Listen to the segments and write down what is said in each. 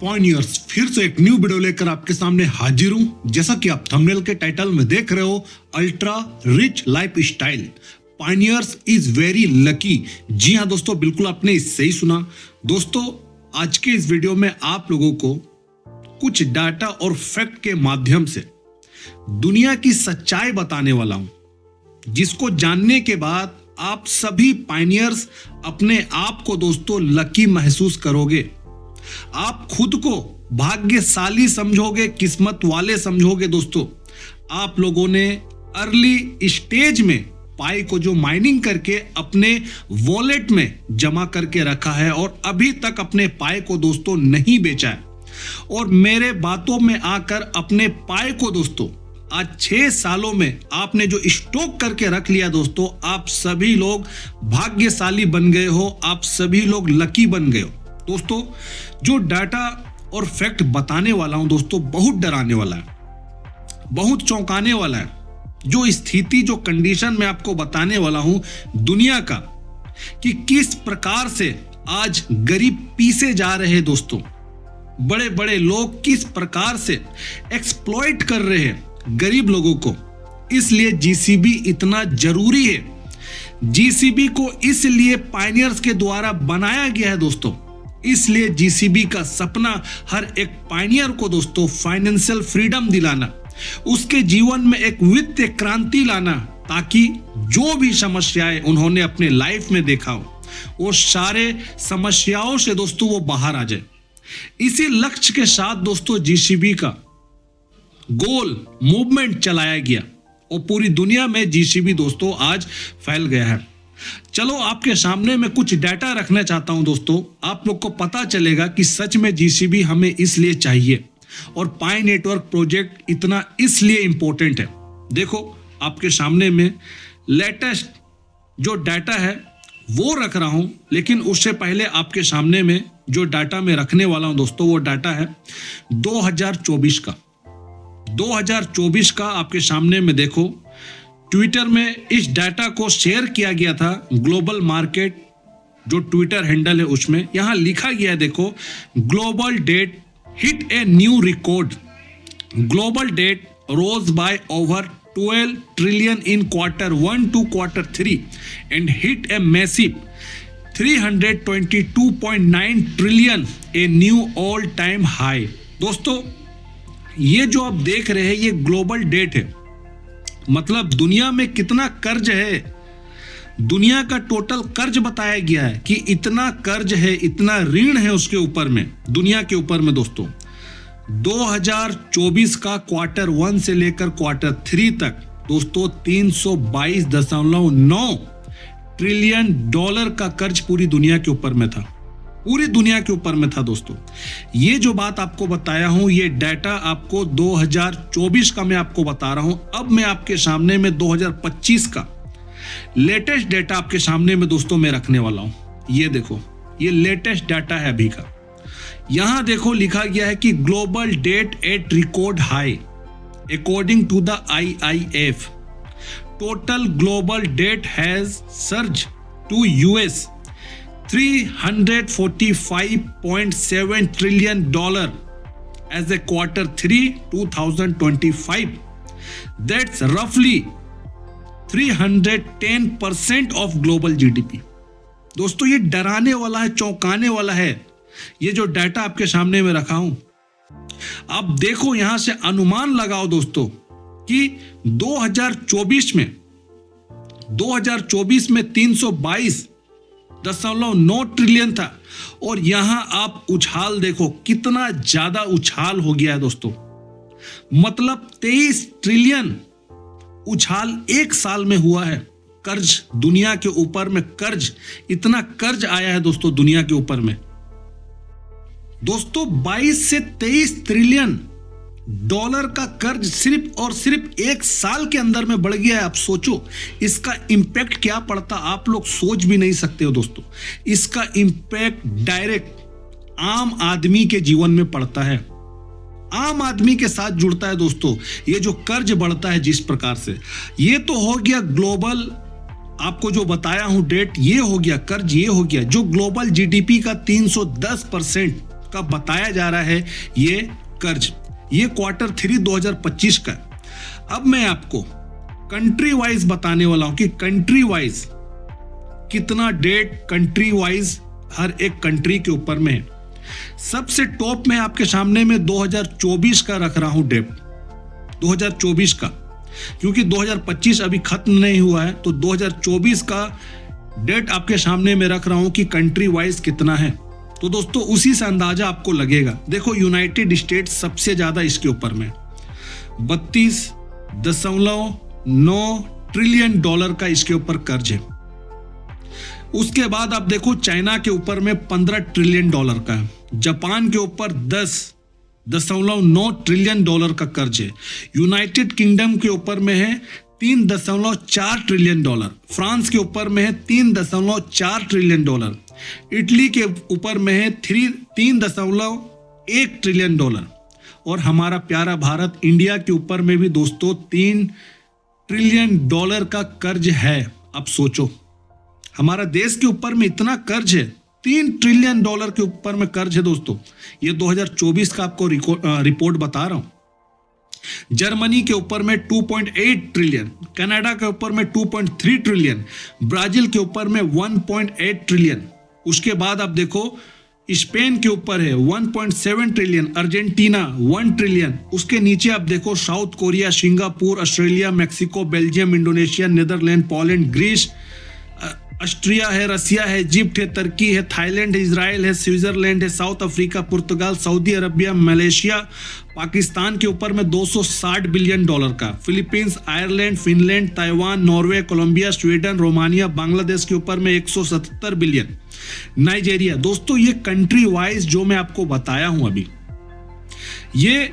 पॉइनियर्स फिर से एक न्यू वीडियो लेकर आपके सामने हाजिर हूं। जैसा कि आप थंबनेल के टाइटल में देख रहे हो, ultra rich lifestyle, pioneers is very lucky. जी हां दोस्तों, बिल्कुल आपने सही सुना। दोस्तों, आज के इस वीडियो में आप लोगों को कुछ डाटा और फैक्ट के माध्यम से दुनिया की सच्चाई बताने वाला हूं, जिसको जानने के बाद आप सभी पायनियर्स अपने आप को दोस्तों लकी महसूस करोगे। आप खुद को भाग्यशाली समझोगे, किस्मत वाले समझोगे। दोस्तों, आप लोगों ने अर्ली स्टेज में पाई को जो माइनिंग करके अपने वॉलेट में जमा करके रखा है और अभी तक अपने पाई को दोस्तों नहीं बेचा है, और मेरे बातों में आकर अपने पाई को दोस्तों आज 6 सालों में आपने जो स्टॉक करके रख लिया दोस्तों, आप सभी लोग भाग्यशाली बन गए हो, आप सभी लोग लकी बन गए हो। दोस्तों, जो डाटा और फैक्ट बताने वाला हूं दोस्तों, बहुत डराने वाला है, बहुत चौंकाने वाला है। जो स्थिति, जो कंडीशन मैं आपको बताने वाला हूं दुनिया का, कि किस प्रकार से आज गरीब पीसे जा रहे हैं दोस्तों, बड़े बड़े लोग किस प्रकार से एक्सप्लॉइट कर रहे हैं गरीब लोगों को। इसलिए जीसीबी इतना जरूरी है। जीसीबी को इसलिए पायनियर्स के द्वारा बनाया गया है दोस्तों। इसलिए जीसीबी का सपना हर एक पायनियर को दोस्तों फाइनेंशियल फ्रीडम दिलाना, उसके जीवन में एक वित्तीय क्रांति लाना, ताकि जो भी समस्याएं उन्होंने अपने लाइफ में देखा हो, वो सारे समस्याओं से दोस्तों वो बाहर आ जाए। इसी लक्ष्य के साथ दोस्तों जीसीबी का गोल मूवमेंट चलाया गया और पूरी दुनिया में जीसीबी दोस्तों आज फैल गया है। चलो, आपके सामने मैं कुछ डाटा रखना चाहता हूं दोस्तों, आप लोग को पता चलेगा कि सच में जीसीबी हमें इसलिए चाहिए और पाई नेटवर्क प्रोजेक्ट इतना इसलिए इंपॉर्टेंट है। देखो, आपके सामने में लेटेस्ट जो डाटा है वो रख रहा हूं, लेकिन उससे पहले आपके सामने में जो डाटा मैं रखने वाला हूं दोस्तों, वो डाटा है 2024 का। 2024 का आपके सामने में देखो, ट्विटर में इस डाटा को शेयर किया गया था। ग्लोबल मार्केट जो ट्विटर हैंडल है उसमें यहां लिखा गया है, देखो, global debt hit a new record. Global debt rose by over 12 trillion in Q1 to Q3 and hit a massive 322.9 trillion, a new all time high. दोस्तों, ये जो आप देख रहे हैं ये ग्लोबल डेट है, मतलब दुनिया में कितना कर्ज है, दुनिया का टोटल कर्ज बताया गया है कि इतना कर्ज है, इतना ऋण है उसके ऊपर में, दुनिया के ऊपर में दोस्तों। 2024 का Q1 से लेकर Q3 तक दोस्तों 322.9 ट्रिलियन डॉलर का कर्ज पूरी दुनिया के ऊपर में था, पूरी दुनिया के ऊपर में था दोस्तों। ये जो बात आपको बताया हूं, ये डाटा आपको 2024 का मैं आपको बता रहा हूं। अब मैं आपके सामने में 2025 का लेटेस्ट डाटा आपके सामने में दोस्तों मैं रखने वाला हूं। ये देखो, ये लेटेस्ट डाटा है अभी का। यहां देखो लिखा गया है कि global debt at record high according to the IIF। Total global debt has surge to US $345.7 trillion as a Q3 2025. That's roughly 310% of global GDP. दोस्तों, ये डराने वाला है, चौंकाने वाला है, ये जो डाटा आपके सामने में रखा हूं। आप देखो, यहां से अनुमान लगाओ दोस्तों कि 2024 में 322.9 ट्रिलियन था, और यहां आप उछाल देखो कितना ज्यादा उछाल हो गया है दोस्तों। मतलब 23 ट्रिलियन उछाल एक साल में हुआ है। कर्ज दुनिया के ऊपर में, कर्ज, इतना कर्ज आया है दोस्तों दुनिया के ऊपर में। दोस्तों, 22 से 23 ट्रिलियन डॉलर का कर्ज सिर्फ और सिर्फ एक साल के अंदर में बढ़ गया है। आप सोचो इसका इंपैक्ट क्या पड़ता, आप लोग सोच भी नहीं सकते हो दोस्तों। इसका इंपैक्ट डायरेक्ट आम आदमी के जीवन में पड़ता है, आम आदमी के साथ जुड़ता है दोस्तों। ये जो कर्ज बढ़ता है जिस प्रकार से, ये तो हो गया ग्लोबल, आपको जो बताया हूं डेट, ये हो गया कर्ज, ये हो गया जो ग्लोबल जीडीपी का 310% का बताया जा रहा है ये कर्ज। ये Q3 2025 का। अब मैं आपको कंट्री वाइज बताने वाला हूं कि कंट्री वाइज कितना डेट कंट्री वाइज हर एक कंट्री के ऊपर में है। सबसे टॉप में आपके सामने में 2024 का रख रहा हूं डेट, 2024 का, क्योंकि 2025 अभी खत्म नहीं हुआ है, तो 2024 का डेट आपके सामने में रख रहा हूं कि कंट्री वाइज कितना है। तो दोस्तों उसी से अंदाजा आपको लगेगा। देखो यूनाइटेड स्टेट्स सबसे ज्यादा इसके ऊपर में, 32.9 ट्रिलियन डॉलर का इसके ऊपर कर्ज है। उसके बाद आप देखो चाइना के ऊपर में 15 ट्रिलियन डॉलर का है, जापान के ऊपर 10.9 ट्रिलियन डॉलर का कर्ज है, यूनाइटेड किंगडम के ऊपर में है 3.4 ट्रिलियन डॉलर, फ्रांस के ऊपर में है 3.4 ट्रिलियन डॉलर, इटली के ऊपर में है 3.1 ट्रिलियन डॉलर, और हमारा प्यारा भारत इंडिया के ऊपर में भी दोस्तों 3 ट्रिलियन डॉलर का कर्ज है। अब सोचो हमारा देश के ऊपर में इतना कर्ज है, 3 ट्रिलियन डॉलर के ऊपर में कर्ज है दोस्तों। ये 2024 का आपको रिपोर्ट बता रहा हूं। जर्मनी के ऊपर में 2.8 ट्रिलियन, कनाडा के ऊपर में 2.3 ट्रिलियन, ब्राजील के ऊपर में 1.8 ट्रिलियन। उसके बाद आप देखो स्पेन के ऊपर है 1.7 ट्रिलियन, अर्जेंटीना 1 ट्रिलियन। उसके नीचे आप देखो South Korea, Singapore, Australia, Mexico, Belgium, Indonesia, Netherland, Poland, Greece, Austria है, रसिया है, इजिप्ट है, तुर्की है, थाईलैंड है, इजराइल है, स्विट्जरलैंड है, साउथ अफ्रीका, पुर्तगाल, सऊदी अरबिया, मलेशिया, पाकिस्तान के ऊपर में 260 बिलियन डॉलर का, Philippines, Ireland, Finland, Taiwan, Norway, Colombia, Sweden, Romania, Bangladesh के ऊपर में 177 बिलियन, नाइजीरिया। दोस्तों ये कंट्री वाइज जो मैं आपको बताया हूं अभी, ये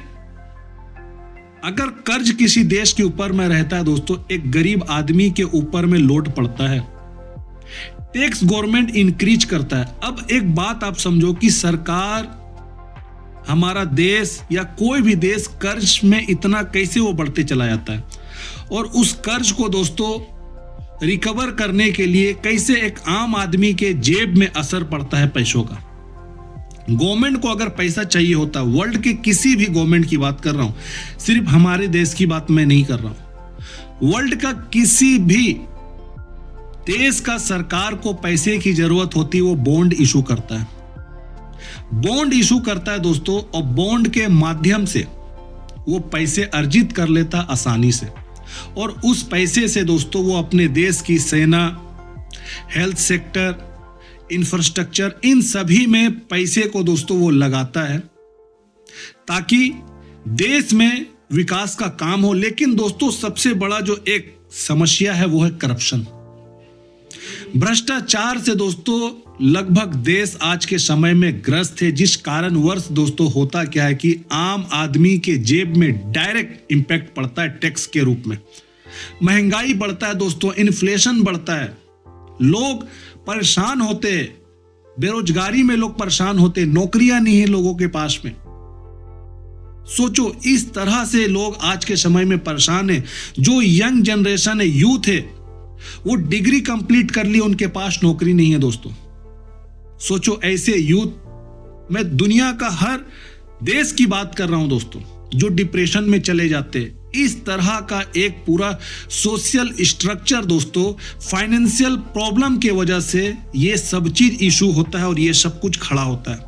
अगर कर्ज किसी देश के ऊपर में रहता है दोस्तों, एक गरीब आदमी के ऊपर में लोड पड़ता है, टैक्स गवर्नमेंट इंक्रीज करता है। अब एक बात आप समझो कि सरकार, हमारा देश या कोई भी देश कर्ज में इतना कैसे वो बढ़ते चला जाता है, और उस कर्ज को दोस्तों रिकवर करने के लिए कैसे एक आम आदमी के जेब में असर पड़ता है पैसों का। गवर्नमेंट को अगर पैसा चाहिए होता, वर्ल्ड के किसी भी गवर्नमेंट की बात कर रहा हूं, सिर्फ हमारे देश की बात मैं नहीं कर रहा हूं, वर्ल्ड का किसी भी देश का सरकार को पैसे की जरूरत होती है, वो बॉन्ड इशू करता है, बॉन्ड इशू करता है दोस्तों, और बॉन्ड के माध्यम से वो पैसे अर्जित कर लेता आसानी से, और उस पैसे से दोस्तों वो अपने देश की सेना, हेल्थ सेक्टर, इंफ्रास्ट्रक्चर, इन सभी में पैसे को दोस्तों वो लगाता है ताकि देश में विकास का काम हो। लेकिन दोस्तों सबसे बड़ा जो एक समस्या है वो है करप्शन, भ्रष्टाचार से दोस्तों लगभग देश आज के समय में ग्रस्त है, जिस कारण वर्ष दोस्तों होता क्या है कि आम आदमी के जेब में डायरेक्ट इंपैक्ट पड़ता है टैक्स के रूप में। महंगाई बढ़ता है दोस्तों, इन्फ्लेशन बढ़ता है, लोग परेशान होते हैं, बेरोजगारी में लोग परेशान होते हैं, नौकरियां नहीं है लोगों के पास में। सोचो इस तरह से लोग आज के समय में परेशान है। जो यंग जनरेशन है, यूथ है, वो डिग्री कंप्लीट कर ली, उनके पास नौकरी नहीं है दोस्तों। सोचो ऐसे यूथ, मैं दुनिया का हर देश की बात कर रहा हूं दोस्तों, जो डिप्रेशन में चले जाते हैं। इस तरह का एक पूरा सोशल स्ट्रक्चर दोस्तों, फाइनेंशियल प्रॉब्लम के वजह से ये सब चीज इशू होता है और ये सब कुछ खड़ा होता है।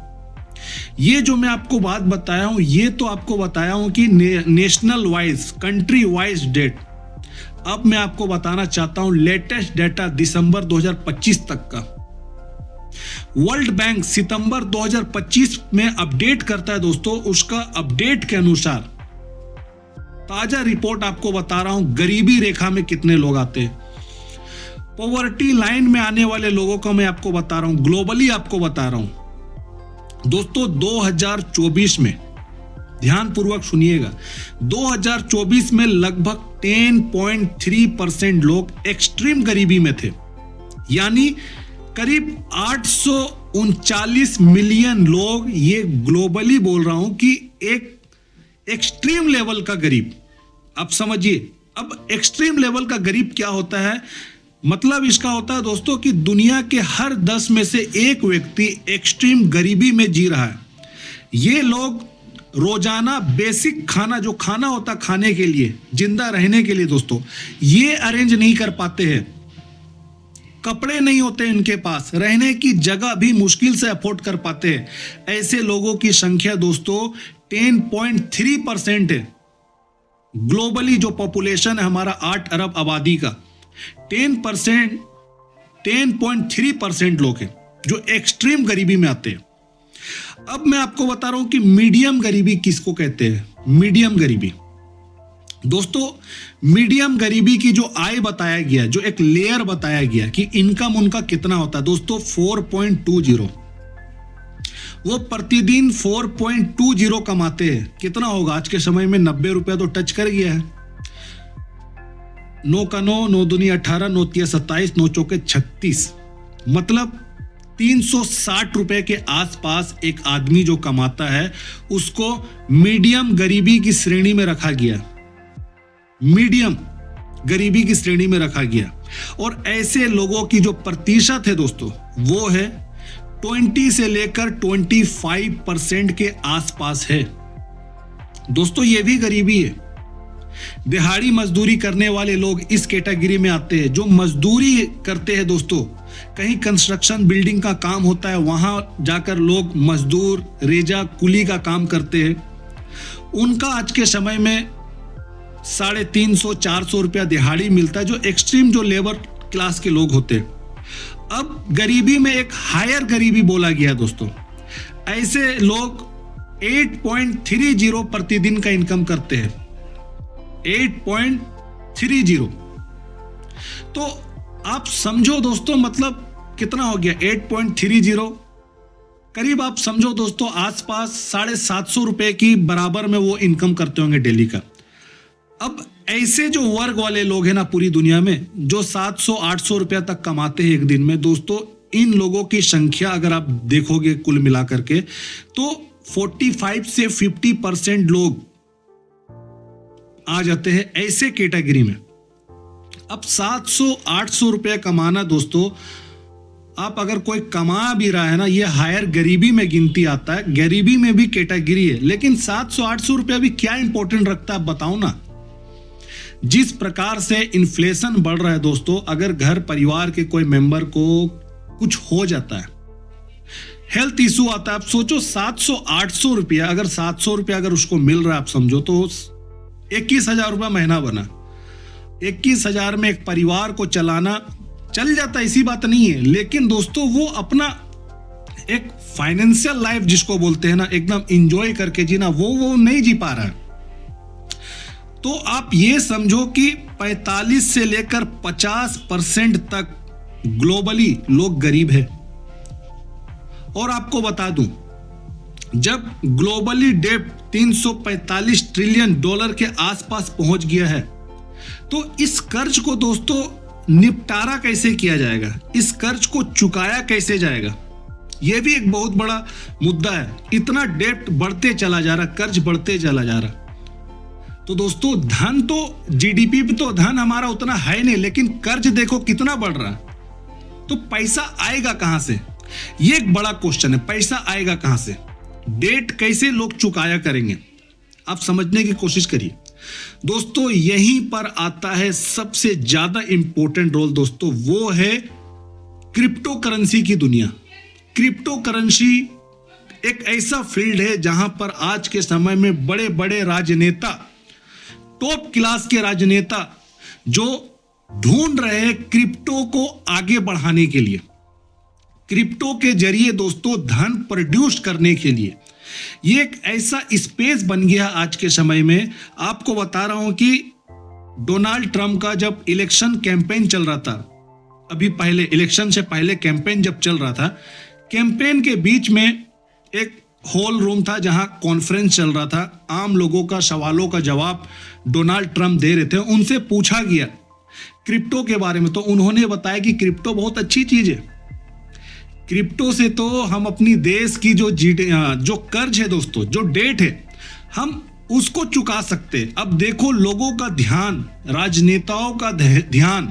ये जो मैं आपको बात बताया हूं, ये तो आपको बताया हूं कि national wise, country wise debt. अब मैं आपको बताना चाहता हूं लेटेस्ट डेटा दिसंबर 2025 तक का। वर्ल्ड बैंक सितंबर 2025 में अपडेट करता है दोस्तों। उसका अपडेट के अनुसार ताजा रिपोर्ट आपको बता रहा हूं, गरीबी रेखा में कितने लोग आते हैं, पॉवर्टी लाइन में आने वाले लोगों को मैं आपको बता रहा हूं, ग्लोबली आपको बता रहा हूं दोस्तों। 2024 में ध्यान पूर्वक सुनिएगा, 2024 में लगभग 10.3% लोग एक्सट्रीम गरीबी में थे, यानी करीब 839 मिलियन लोग, ये ग्लोबली बोल रहा हूं कि एक एक्सट्रीम लेवल का गरीब। अब समझिए, अब एक्सट्रीम लेवल का गरीब क्या होता है, मतलब इसका होता है दोस्तों कि दुनिया के हर 10 में से एक व्यक्ति एक्सट्रीम गरीबी में जी रहा है। ये लोग रोजाना बेसिक खाना, जो खाना होता खाने के लिए, जिंदा रहने के लिए दोस्तों, ये अरेंज नहीं कर पाते हैं। कपड़े नहीं होते इनके पास, रहने की जगह भी मुश्किल से अफोर्ड कर पाते हैं। ऐसे लोगों की संख्या दोस्तों 10.3% है। ग्लोबली जो पॉपुलेशन है हमारा 8 अरब आबादी का, 10.3% लोग हैं जो एक्सट्रीम गरीबी में आते हैं। अब मैं आपको बता रहा हूं कि मीडियम गरीबी किसको कहते हैं। मीडियम गरीबी दोस्तों, मीडियम गरीबी की जो आय बताया गया, जो एक लेयर बताया गया कि इनकम उनका कितना होता है दोस्तों, 4.20। वो प्रतिदिन 4.20 कमाते हैं। कितना होगा आज के समय में? 90 रुपया तो टच कर गया है। 9 का 9, 9 दूनी 18, 9 तिया 27, 9 चौके 36, मतलब 360 रुपए के आसपास एक आदमी जो कमाता है उसको मीडियम गरीबी की श्रेणी में रखा गया। मीडियम गरीबी की श्रेणी में रखा गया। और ऐसे लोगों की जो प्रतिशत है दोस्तों, वो है 20 से लेकर 25% के आसपास है। दोस्तों ये भी गरीबी है। दिहाड़ी मजदूरी करने वाले लोग इस कैटेगरी में आते हैं। जो मजदूरी करते हैं दोस्तों, कहीं कंस्ट्रक्शन बिल्डिंग का काम होता है, वहां जाकर लोग मजदूर, रेजा, कुली का काम करते हैं। उनका आज के समय में 350-400 रुपया दिहाड़ी मिलता है, जो एक्सट्रीम, जो लेबर क्लास के लोग होते हैं। अब गरीबी में एक हायर गरीबी बोला गया दोस्तों। ऐसे लोग 8.30 प्रतिदिन का इनकम करते हैं। 8.30। तो आप समझो दोस्तों, मतलब कितना हो गया 8.30, करीब आप समझो दोस्तों आसपास 750 रुपए की बराबर में वो इनकम करते होंगे डेली का। अब ऐसे जो वर्ग वाले लोग हैं ना पूरी दुनिया में, जो 700-800 रुपया तक कमाते हैं एक दिन में दोस्तों, इन लोगों की संख्या अगर आप देखोगे कुल मिलाकर के, तो 45 से 50% लोग आ जाते हैं ऐसे कैटेगरी में। अब 700-800 रुपया कमाना दोस्तों, आप अगर कोई कमा भी रहा है ना, ये हायर गरीबी में गिनती आता है। गरीबी में भी कैटेगरी है, लेकिन 700-800 रुपया भी क्या इंपॉर्टेंट रखता है बताओ ना। जिस प्रकार से इन्फ्लेशन बढ़ रहा है दोस्तों, अगर घर परिवार के कोई मेंबर को कुछ हो जाता है, हेल्थ इशू आता है, आप सोचो 700-800 रुपया, अगर 700 रुपया अगर उसको मिल रहा है, आप समझो तो 21,000 रुपया महीना बना। 21,000 में एक परिवार को चलाना चल जाता, ऐसी बात नहीं है। लेकिन दोस्तों वो अपना एक फाइनेंशियल लाइफ जिसको बोलते हैं ना, एकदम एंजॉय करके जीना, वो नहीं जी पा रहा है। तो आप ये समझो कि 45 से लेकर 50% तक ग्लोबली लोग गरीब है। और आपको बता दूं, जब ग्लोबली डेब्ट 345 ट्रिलियन डॉलर के आसपास पहुंच गया है, तो इस कर्ज को दोस्तों निपटारा कैसे किया जाएगा, इस कर्ज को चुकाया कैसे जाएगा, यह भी एक बहुत बड़ा मुद्दा है। इतना डेब्ट बढ़ते चला जा रहा, कर्ज बढ़ते चला जा रहा। तो दोस्तों धन तो, जीडीपी पे तो धन हमारा उतना है नहीं, लेकिन कर्ज देखो कितना बढ़ रहा है। तो पैसा आएगा कहां से, ये एक बड़ा क्वेश्चन है। पैसा आएगा कहां से, डेट कैसे लोग चुकाया करेंगे, आप समझने की कोशिश करिए दोस्तों। यहीं पर आता है सबसे ज्यादा इंपॉर्टेंट रोल दोस्तों, वो है क्रिप्टो करेंसी की दुनिया। क्रिप्टो करेंसी एक ऐसा फील्ड है जहां पर आज के समय में बड़े बड़े राजनेता, टॉप क्लास के राजनेता, जो ढूंढ रहे हैं क्रिप्टो को आगे बढ़ाने के लिए, क्रिप्टो के जरिए दोस्तों धन प्रोड्यूस करने के लिए। ये एक ऐसा स्पेस बन गया आज के समय में। आपको बता रहा हूं कि डोनाल्ड ट्रंप का जब इलेक्शन कैंपेन चल रहा था, अभी पहले इलेक्शन से पहले कैंपेन जब चल रहा था, कैंपेन के बीच में एक हॉल रूम था जहां कॉन्फ्रेंस चल रहा था। आम लोगों का सवालों का जवाब डोनाल्ड ट्रंप दे रहे थे। उनसे पूछा गया क्रिप्टो के बारे में, तो उन्होंने बताया कि क्रिप्टो बहुत अच्छी चीज है। क्रिप्टो से तो हम अपनी देश की जो कर्ज है दोस्तों, जो डेट है, हम उसको चुका सकते। अब देखो लोगों का ध्यान, राजनेताओं का ध्यान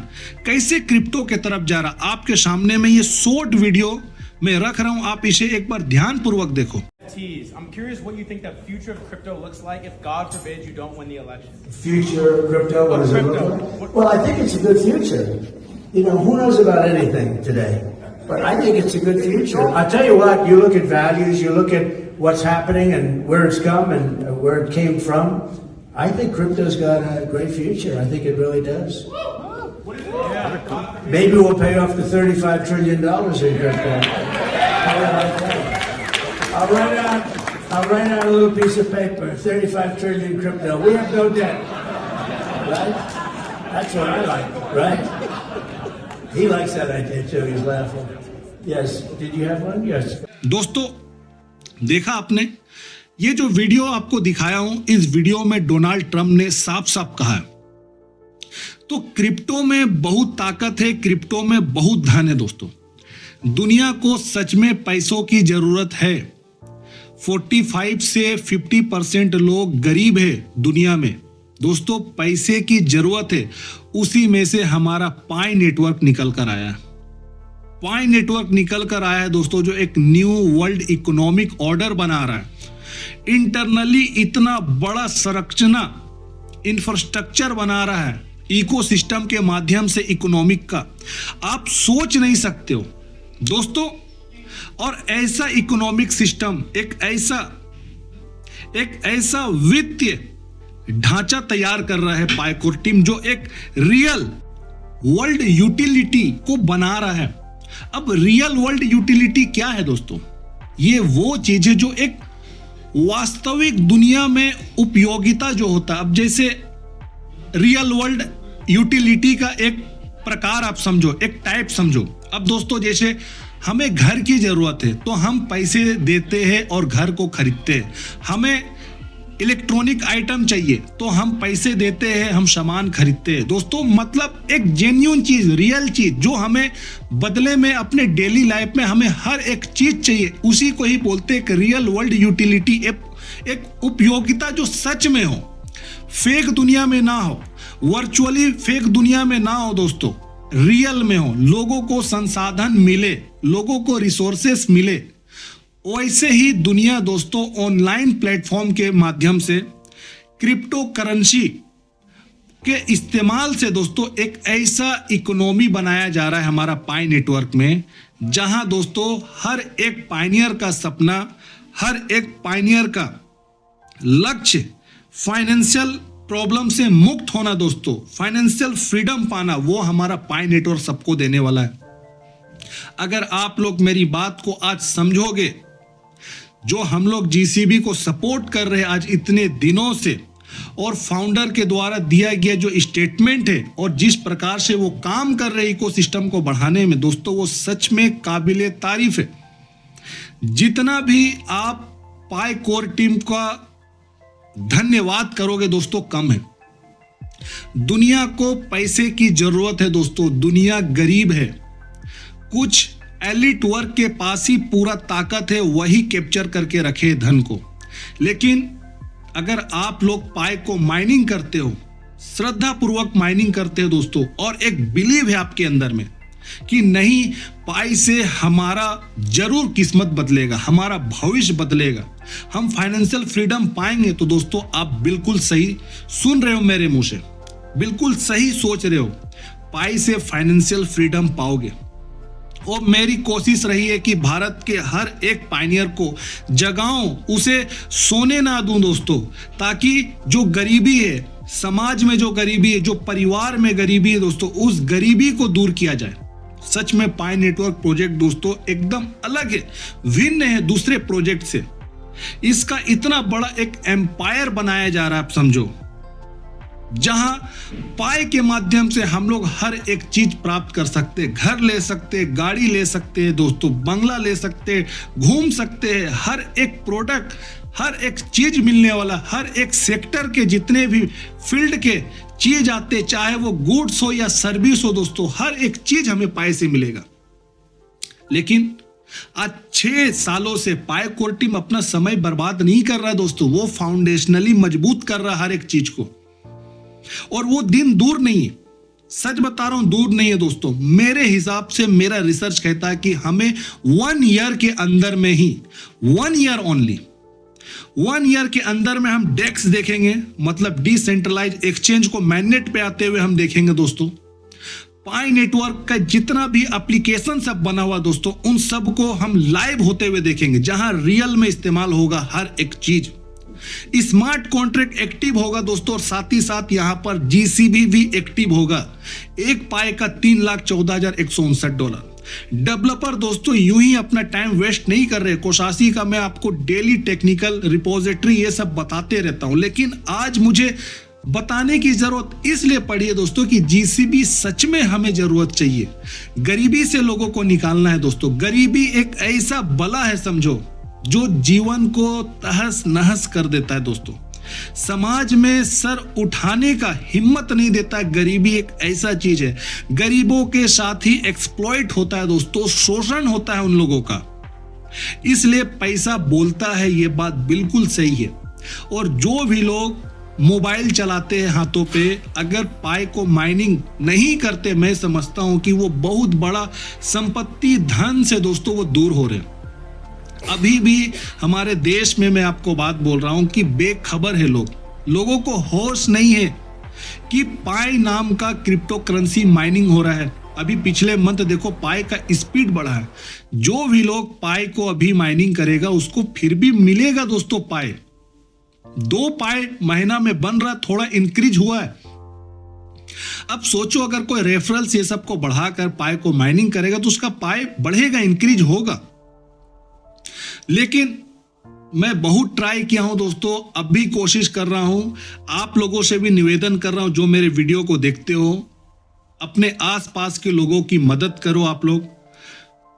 कैसे क्रिप्टो के तरफ जा रहा। आपके सामने में ये शॉर्ट वीडियो मैं रख रहा हूं, आप इसे एक बार ध्यान पूर्वक देखो। I'm curious what you think the future of crypto looks like if, God forbid, you don't win the election. Future of crypto, what does it look like? Well, I think it's a good future. You know, who knows about anything today? But I think it's a good future. I tell you what, you look at values, you look at what's happening and where it's come and where it came from. I think crypto's got a great future. I think it really does. Maybe we'll pay off the $35 trillion in crypto. How about that? I'll write out a little piece of paper, 35 trillion crypto. We have no debt. Right? That's what I like, right? He likes that idea too, he's laughing. Yes, did you have one? Yes. दोस्तों, देखा आपने, ये जो video आपको दिखाया हूं, इस video में डोनाल्ड ट्रंप ने साफ साफ कहा है, तो क्रिप्टो में बहुत ताकत है, क्रिप्टो में बहुत धन है। दोस्तों, दुनिया को सच में पैसों की जरूरत है। 45 से 50% लोग गरीब है दुनिया में। दोस्तों, पैसे की जरूरत है। उसी में से हमारा पाई नेटवर्क निकल कर आया है। पाई नेटवर्क निकल कर आया है दोस्तों, जो एक न्यू वर्ल्ड इकोनॉमिक ऑर्डर बना रहा है। इंटरनली इतना बड़ा संरचना, इंफ्रास्ट्रक्चर बना रहा है इकोसिस्टम के माध्यम से इकोनॉमिक का, आप सोच नहीं सकते हो दोस्तों। और ऐसा इकोनॉमिक सिस्टम, एक ऐसा वित्तीय ढांचा तैयार कर रहा है पाइकोर टीम, जो एक रियल वर्ल्ड यूटिलिटी को बना रहा है। अब रियल वर्ल्ड यूटिलिटी क्या है दोस्तों? ये वो चीज है जो एक वास्तविक दुनिया में उपयोगिता जो होता है। अब जैसे रियल वर्ल्ड यूटिलिटी का एक प्रकार आप समझो, एक टाइप समझो। अब दोस्तों, जैसे हमें घर की जरूरत है तो हम पैसे देते हैं और घर को खरीदते हैं। हमें इलेक्ट्रॉनिक आइटम चाहिए तो हम पैसे देते हैं, हम सामान खरीदते हैं। दोस्तों, मतलब एक जेन्युइन चीज, रियल चीज, जो हमें बदले में अपने डेली लाइफ में हमें हर एक चीज चाहिए, उसी को ही बोलते हैं एक रियल वर्ल्ड यूटिलिटी। एक उपयोगिता जो सच में हो, फेक दुनिया में ना हो, वर्चुअली फेक दुनिया में ना हो दोस्तों, रियल में हो, लोगों को संसाधन मिले, लोगों को रिसोर्सेस मिले। वैसे ही दुनिया दोस्तों ऑनलाइन प्लेटफॉर्म के माध्यम से क्रिप्टो करेंसी के इस्तेमाल से दोस्तों एक ऐसा इकोनॉमी बनाया जा रहा है हमारा पाई नेटवर्क में, जहां दोस्तों हर एक पायनियर का सपना, हर एक पायनियर का लक्ष्य फाइनेंशियल प्रॉब्लम से मुक्त होना दोस्तों, फाइनेंशियल फ्रीडम पाना, वो हमारा पाई नेटवर्क सबको देने वाला है। अगर आप लोग मेरी बात को आज समझोगे, जो हम लोग जीसीबी को सपोर्ट कर रहे हैं आज इतने दिनों से, और फाउंडर के द्वारा दिया गया जो स्टेटमेंट है और जिस प्रकार से वो काम कर रहे इकोसिस्टम को बढ़ाने में दोस्तों, वो सच में काबिले तारीफ है। जितना भी आप पाई कोर टीम का धन्यवाद करोगे दोस्तों, कम है। दुनिया को पैसे की जरूरत है दोस्तों, दुनिया गरीब है। कुछ एलिट वर्ग के पास ही पूरा ताकत है, वही कैप्चर करके रखे धन को। लेकिन अगर आप लोग पाई को माइनिंग करते हो, श्रद्धा पूर्वक माइनिंग करते हो दोस्तों, और एक बिलीव है आपके अंदर में कि नहीं, पाई से हमारा जरूर किस्मत बदलेगा, हमारा भविष्य बदलेगा, हम फाइनेंशियल फ्रीडम पाएंगे, तो दोस्तों आप बिल्कुल सही सुन रहे हो मेरे मुंह से, बिल्कुल सही सोच रहे हो। पाई से फाइनेंशियल फ्रीडम पाओगे। और मेरी कोशिश रही है कि भारत के हर एक पायनियर को जगाऊं, उसे सोने ना दूं दोस्तों, ताकि जो गरीबी है समाज में, जो गरीबी है, जो परिवार में गरीबी है दोस्तों, उस गरीबी को दूर किया जाए। सच में पाई नेटवर्क प्रोजेक्ट दोस्तों एकदम अलग है, भिन्न है दूसरे प्रोजेक्ट से। इसका इतना बड़ा एक एम्पायर बनाया जा रहा है, आप समझो, जहां पाई के माध्यम से हम लोग हर एक चीज प्राप्त कर सकते हैं। घर ले सकते हैं, गाड़ी ले सकते हैं दोस्तों, बंगला ले सकते हैं, घूम सकते हैं। हर एक प्रोडक्ट, हर एक चीज मिलने वाला, हर एक सेक्टर के जितने भी फील्ड के चीज आते, चाहे वो गुड्स हो या सर्विस हो दोस्तों, हर एक चीज हमें पाई से मिलेगा। लेकिन आज 6 सालों से पाई कोर टीम अपना समय बर्बाद नहीं कर रहा है दोस्तों, वो फाउंडेशनली मजबूत कर रहा है हर एक चीज को। और वो दिन दूर नहीं है सच बता रहा हूं, दूर नहीं है दोस्तों। मेरे हिसाब से मेरा रिसर्च कहता है कि हमें 1 ईयर के अंदर में ही 1 ईयर ओनली 1 ईयर के अंदर में हम डेक्स देखेंगे, मतलब डिसेंट्रलाइज एक्सचेंज को मैनेट पे आते हुए हम देखेंगे दोस्तों। पाई नेटवर्क का जितना भी एप्लीकेशन सब बना हुआ दोस्तों, उन सब को हम लाइव होते हुए देखेंगे, जहां रियल में इस्तेमाल होगा हर एक चीज। स्मार्ट कॉन्ट्रैक्ट एक्टिव होगा दोस्तों, और साथ ही साथ यहां पर जीसीबी भी एक्टिव होगा। एक पाए का $3,14,159। डेवलपर दोस्तों यूं ही अपना टाइम वेस्ट नहीं कर रहे। कोशासी का मैं आपको डेली टेक्निकल रिपोजिटरी ये सब बताते रहता हूं, लेकिन आज मुझे बताने की जरूरत इसलिए पड़ी है दोस्तों कि जीसीबी सच में हमें जरूरत चाहिए। गरीबी से लोगों को निकालना है दोस्तों। गरीबी एक ऐसा बला है समझो, जो जीवन को तहस नहस कर देता है दोस्तों। समाज में सर उठाने का हिम्मत नहीं देता है। गरीबी एक ऐसा चीज है, गरीबों के साथ ही एक्सप्लॉइट होता है दोस्तों, शोषण होता है उन लोगों का। इसलिए पैसा बोलता है, ये बात बिल्कुल सही है। और जो भी लोग मोबाइल चलाते हैं हाथों पे, अगर पाई को माइनिंग नहीं करते, मैं समझता हूं कि वो बहुत बड़ा संपत्ति धन से दोस्तों वो दूर हो रहे हैं। अभी भी हमारे देश में मैं आपको बात बोल रहा हूं कि बेखबर है लोगों को होश नहीं है कि पाई नाम का क्रिप्टो करेंसी माइनिंग हो रहा है। अभी पिछले मंथ देखो पाई का स्पीड बढ़ा है। जो भी लोग पाई को अभी माइनिंग करेगा उसको फिर भी मिलेगा दोस्तों पाई। 2 पाई महीना में बन रहा, थोड़ा इंक्रीज हुआ है। अब सोचो अगर कोई रेफरल्स ये सब को बढ़ाकर पाई को माइनिंग करेगा तो उसका पाई बढ़ेगा, इंक्रीज होगा। लेकिन मैं बहुत ट्राई किया हूं दोस्तों, अब भी कोशिश कर रहा हूं, आप लोगों से भी निवेदन कर रहा हूं जो मेरे वीडियो को देखते हो, अपने आसपास के लोगों की मदद करो। आप लोग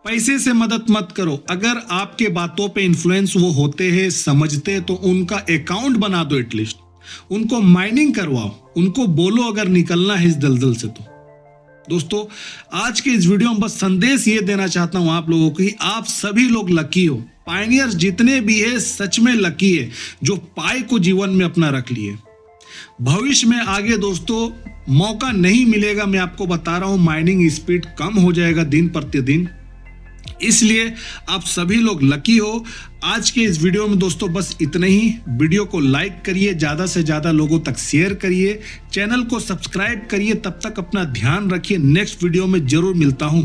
पैसे से मदद मत करो, अगर आपके बातों पे इन्फ्लुएंस वो होते हैं, समझते, तो उनका अकाउंट बना दो, एटलीस्ट उनको माइनिंग करवाओ, उनको बोलो अगर निकलना है इस दलदल से। तो दोस्तों आज के इस वीडियो में बस संदेश ये देना चाहता हूं आप लोगों को कि आप सभी लोग लकी हो। पायनियर्स जितने भी है सच में लकी है, जो पाई को जीवन में अपना रख लिए। भविष्य में आगे दोस्तों मौका नहीं मिलेगा, मैं आपको बता रहा हूं, माइनिंग स्पीड कम हो जाएगा दिन प्रतिदिन। इसलिए आप सभी लोग लकी हो। आज के इस वीडियो में दोस्तों बस इतना ही। वीडियो को लाइक करिए, ज्यादा से ज्यादा लोगों तक शेयर करिए, चैनल को सब्सक्राइब करिए। तब तक अपना ध्यान रखिए, नेक्स्ट वीडियो में जरूर मिलता हूं।